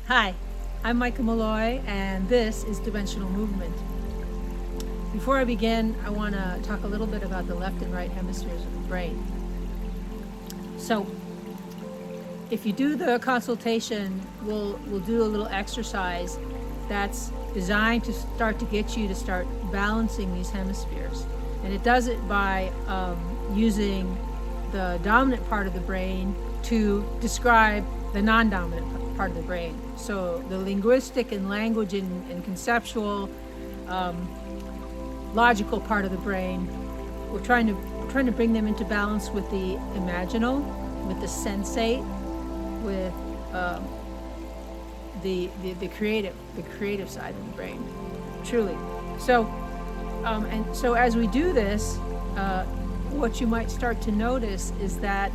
Hi, I'm Micah Malloy, and this is Dimensional Movement. Before I begin, I want to talk a little bit about the left and right hemispheres of the brain. So, if you do the consultation, we'll do a little exercise that's designed to start to get you to start balancing these hemispheres. And it does it by using the dominant part of the brain to describe the non-dominant part of the brain. So the linguistic and language and conceptual, logical part of the brain, we're trying to bring them into balance with the imaginal, with the sensate, with the creative side of the brain, truly. So and so as we do this, what you might start to notice is that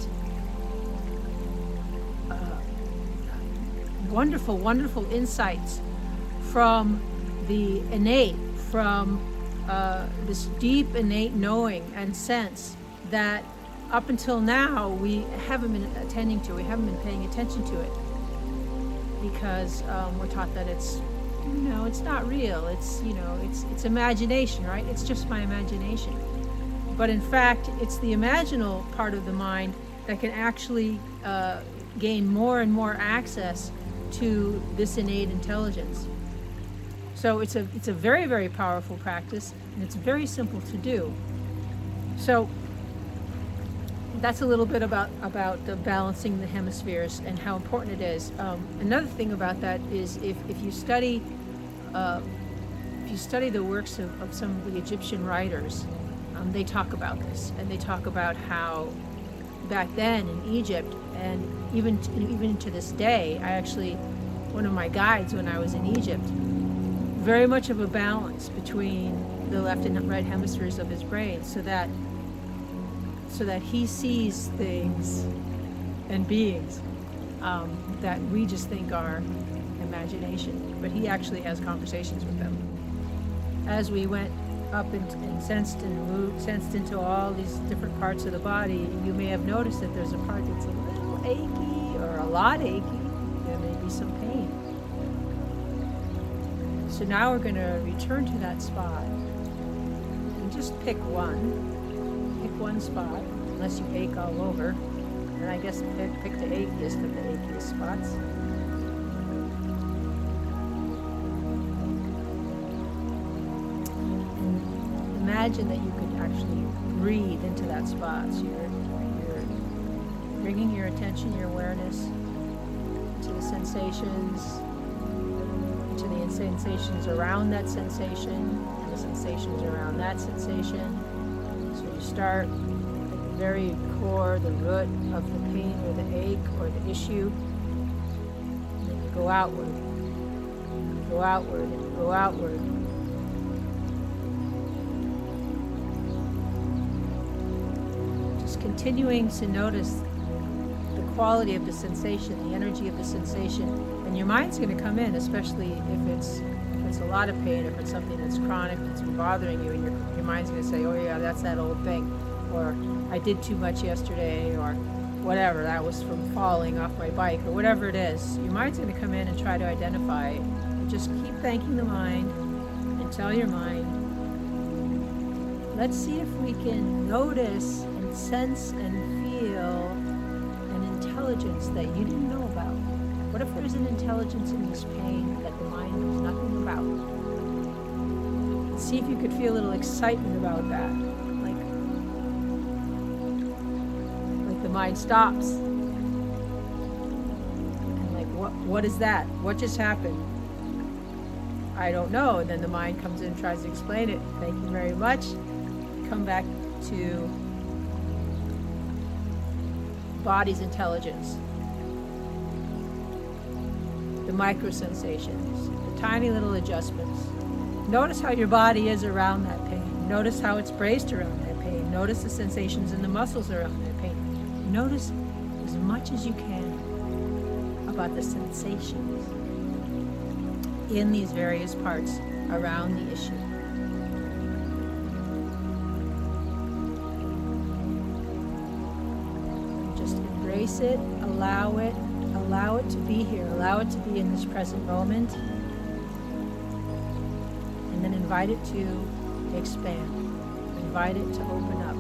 wonderful insights from the innate, from this deep innate knowing and sense that up until now we haven't been attending to, we haven't been paying attention to it, because we're taught that it's not real, it's imagination, right? It's just my imagination. But in fact, it's the imaginal part of the mind that can actually gain more and more access to this innate intelligence. So it's a very, very powerful practice, and it's very simple to do. So that's a little bit about the balancing the hemispheres and how important it is. Another thing about that is if you study the works of some of the Egyptian writers, they talk about this, and they talk about how back then in Egypt, and even to this day, one of my guides when I was in Egypt, very much of a balance between the left and right hemispheres of his brain, so that he sees things and beings that we just think are imagination, but he actually has conversations with them. As we went up and sensed into all these different parts of the body, you may have noticed that there's a part that's a little achy or a lot achy. There may be some pain. So now we're going to return to that spot and just pick one spot, unless you ache all over, and I guess pick the achiest of the achiest spots. Imagine that you could actually breathe into that spot. So you're bringing your attention, your awareness to the sensations, to the sensations around that sensation, and the sensations around that sensation. So you start at the very core, the root of the pain or the ache or the issue, and then you go outward, and you go outward, and you go outward. Continuing to notice the quality of the sensation, the energy of the sensation, and your mind's going to come in, especially if it's a lot of pain, if it's something that's chronic, that's been bothering you, and your mind's going to say, oh yeah, that's that old thing, or I did too much yesterday, or whatever, that was from falling off my bike, or whatever it is. Your mind's going to come in and try to identify it. Just keep thanking the mind and tell your mind, let's see if we can notice, sense and feel an intelligence that you didn't know about. What if there's an intelligence in this pain that the mind knows nothing about? See if you could feel a little excitement about that, like the mind stops and like, what is that? What just happened? I don't know. And then the mind comes in and tries to explain it. Thank you very much. Come back to body's intelligence, the micro sensations, the tiny little adjustments. Notice how your body is around that pain. Notice how it's braced around that pain. Notice the sensations in the muscles around that pain. Notice as much as you can about the sensations in these various parts around the issue. Embrace it, allow allow it to be here. Allow it to be in this present moment. And then invite it to expand. Invite it to open up.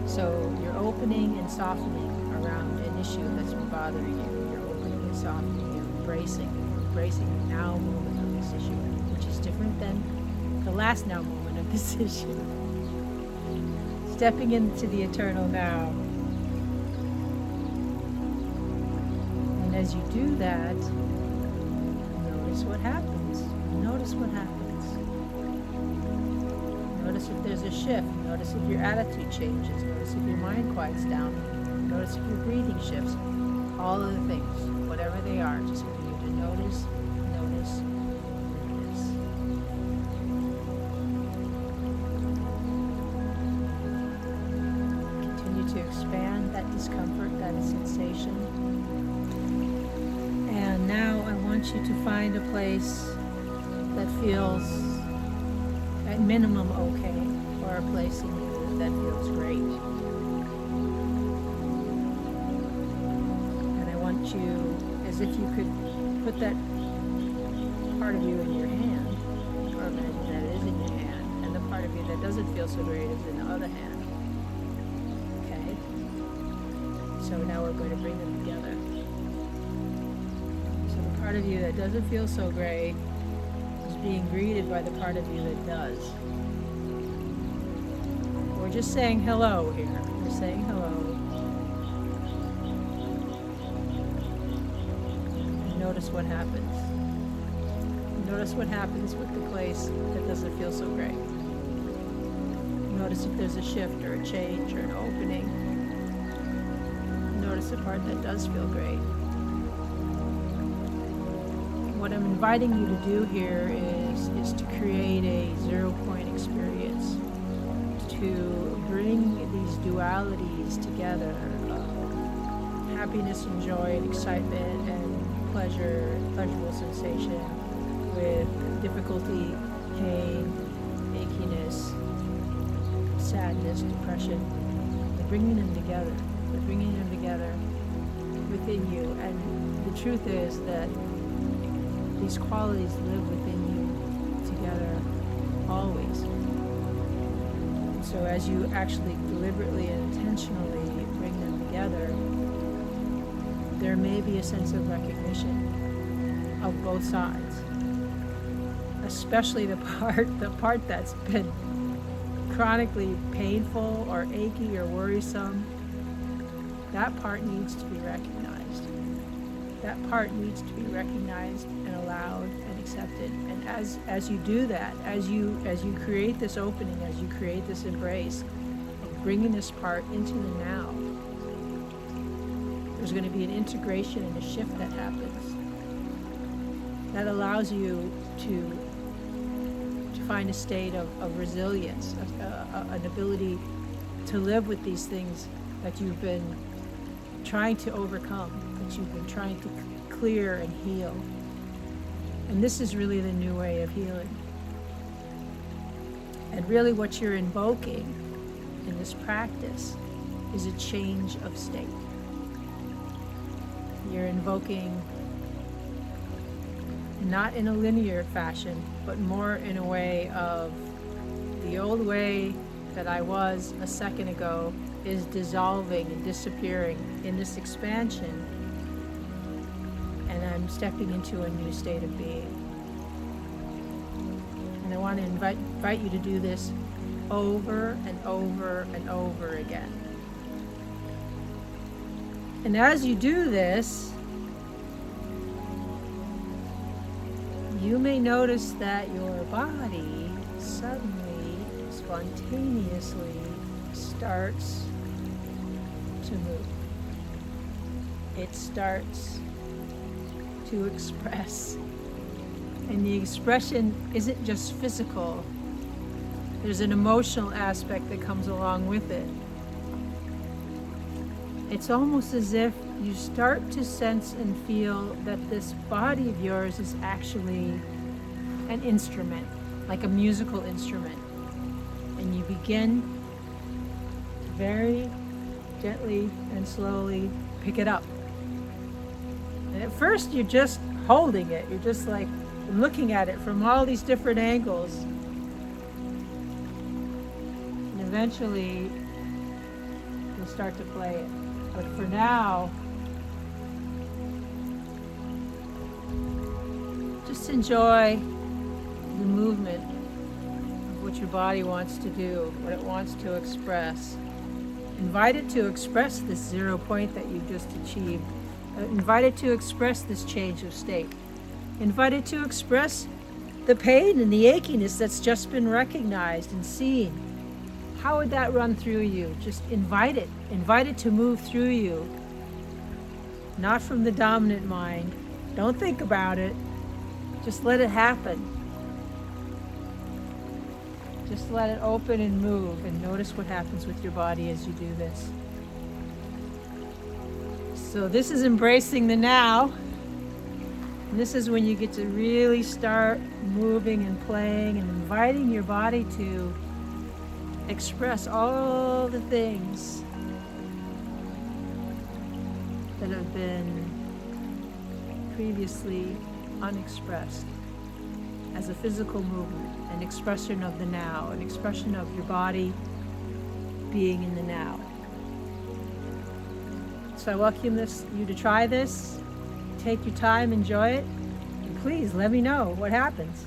So you're opening and softening around an issue that's been bothering you. You're opening and softening. You're embracing the now moment of this issue, which is different than the last now moment of this issue. Stepping into the eternal now. And as you do that, notice what happens. Notice what happens. Notice if there's a shift. Notice if your attitude changes. Notice if your mind quiets down. Notice if your breathing shifts. All of the things, whatever they are, just continue to notice, notice, notice. Continue to expand that discomfort, that sensation. And now I want you to find a place that feels at minimum okay, or a place in you that feels great. And I want you, as if you could put that part of you in your hand, or imagine that it is in your hand, and the part of you that doesn't feel so great is in the other hand. Okay? So now we're going to bring them together. So the part of you that doesn't feel so great being greeted by the part of you that does. We're just saying hello here. We're saying hello. And notice what happens. Notice what happens with the place that doesn't feel so great. Notice if there's a shift or a change or an opening. Notice the part that does feel great. What I'm inviting you to do here is to create a zero-point experience, to bring these dualities together, happiness and joy and excitement and pleasurable sensation, with difficulty, pain, achiness, sadness, depression. We're bringing them together. We're bringing them together within you. And the truth is that these qualities live within you together always. So as you actually deliberately and intentionally bring them together, there may be a sense of recognition of both sides, especially the part that's been chronically painful or achy or worrisome. That part needs to be recognized. That part needs to be recognized and allowed and accepted. And as you do that, as you create this opening, as you create this embrace of bringing this part into the now, there's going to be an integration and a shift that happens that allows you to find a state of resilience, an ability to live with these things that you've been trying to overcome, that you've been trying to clear and heal. And this is really the new way of healing. And really what you're invoking in this practice is a change of state. You're invoking not in a linear fashion, but more in a way of the old way that I was a second ago is dissolving and disappearing in this expansion, and I'm stepping into a new state of being. And I want to invite you to do this over and over and over again. And as you do this, you may notice that your body suddenly, spontaneously starts to move. It starts to express. And the expression isn't just physical. There's an emotional aspect that comes along with it. It's almost as if you start to sense and feel that this body of yours is actually an instrument, like a musical instrument. And you begin to very gently and slowly pick it up. And at first you're just holding it. You're just like looking at it from all these different angles. And eventually you'll start to play it. But for now, just enjoy the movement of what your body wants to do, what it wants to express. Invite it to express this 0 point that you've just achieved. Invite it to express this change of state. Invite it to express the pain and the achiness that's just been recognized and seen. How would that run through you? Just invite it. Invite it to move through you. Not from the dominant mind. Don't think about it. Just let it happen. Just let it open and move, and notice what happens with your body as you do this. So this is embracing the now. And this is when you get to really start moving and playing and inviting your body to express all the things that have been previously unexpressed as a physical movement, an expression of the now, an expression of your body being in the now. So I welcome you to try this. Take your time, enjoy it, and please let me know what happens.